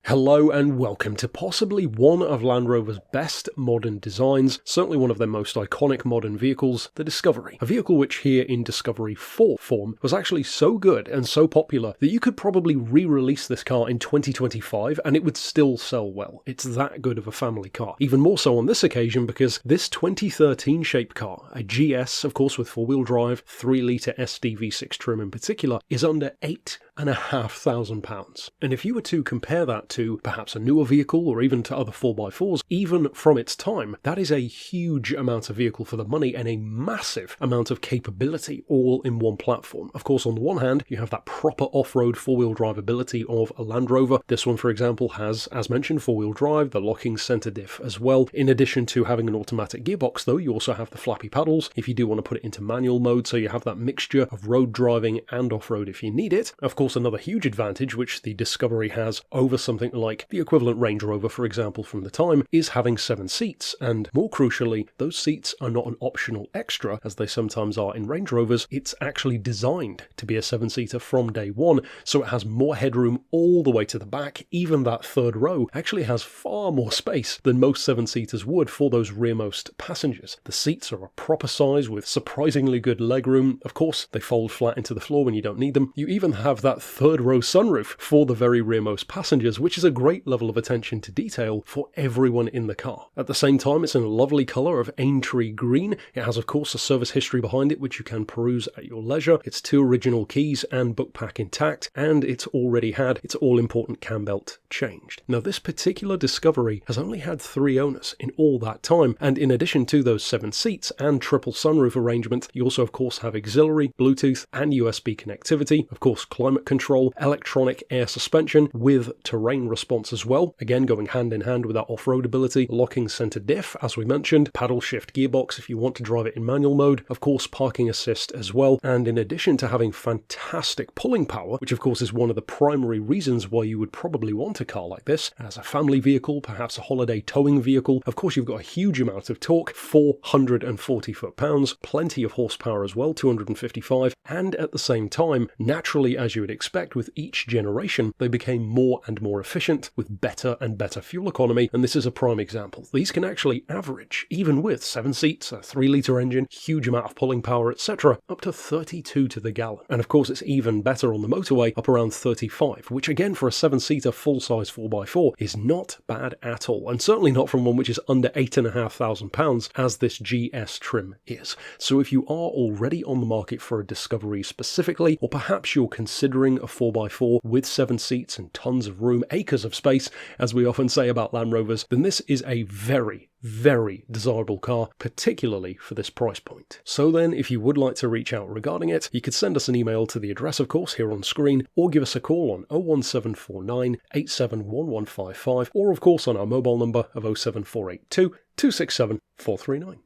Hello and welcome to possibly one of Land Rover's best modern designs, certainly one of their most iconic modern vehicles, the Discovery. A vehicle which here in Discovery 4 form was actually so good and so popular that you could probably re-release this car in 2025 and it would still sell well. It's that good of a family car. Even more so on this occasion because this 2013 shape car, a GS of course with four-wheel drive, 3-litre SD V6 trim in particular, is under £8,500. And if you were to compare that to perhaps a newer vehicle or even to other 4x4s, even from its time, that is a huge amount of vehicle for the money and a massive amount of capability all in one platform. Of course, on the one hand, you have that proper off-road four-wheel drive ability of a Land Rover. This one, for example, has, as mentioned, four-wheel drive, the locking center diff as well. In addition to having an automatic gearbox, though, you also have the flappy paddles if you do want to put it into manual mode, so you have that mixture of road driving and off-road if you need it. Of course, another huge advantage which the Discovery has over something like the equivalent Range Rover, for example, from the time, is having 7 seats, and more crucially, those seats are not an optional extra, as they sometimes are in Range Rovers. It's actually designed to be a 7-seater from day one, so it has more headroom all the way to the back. Even that third row actually has far more space than most 7-seaters would for those rearmost passengers. The seats are a proper size with surprisingly good legroom. Of course, they fold flat into the floor when you don't need them. You even have that third row sunroof for the very rearmost passengers, which is a great level of attention to detail for everyone in the car. At the same time, it's in a lovely colour of Aintree green. It has, of course, a service history behind it, which you can peruse at your leisure. Its 2 original keys and book pack intact, and it's already had its all-important cam belt changed. Now, this particular Discovery has only had 3 owners in all that time, and in addition to those 7 seats and triple sunroof arrangement, you also, of course, have auxiliary, Bluetooth, and USB connectivity, of course, climate control, electronic air suspension with terrain response as well, again going hand in hand with that off-road ability, locking center diff as we mentioned, paddle shift gearbox if you want to drive it in manual mode, of course parking assist as well, and in addition to having fantastic pulling power, which of course is one of the primary reasons why you would probably want a car like this as a family vehicle, perhaps a holiday towing vehicle. Of course, you've got a huge amount of torque, 440 foot-pounds, plenty of horsepower as well, 255, and at the same time, naturally as you would expect with each generation, they became more and more efficient with better and better fuel economy, and this is a prime example. These can actually average, even with 7 seats, a 3-litre engine, huge amount of pulling power, etc., up to 32 to the gallon. And of course, it's even better on the motorway, up around 35, which again for a 7-seater full-size 4x4 is not bad at all, and certainly not from one which is under £8,500 as this GS trim is. So if you are already on the market for a Discovery specifically, or perhaps you're considering a 4x4 with 7 seats and tons of room, acres of space, as we often say about Land Rovers, then this is a very, very desirable car, particularly for this price point. So then, if you would like to reach out regarding it, you could send us an email to the address, of course, here on screen, or give us a call on 01749 871155, or of course on our mobile number of 07482 267 439.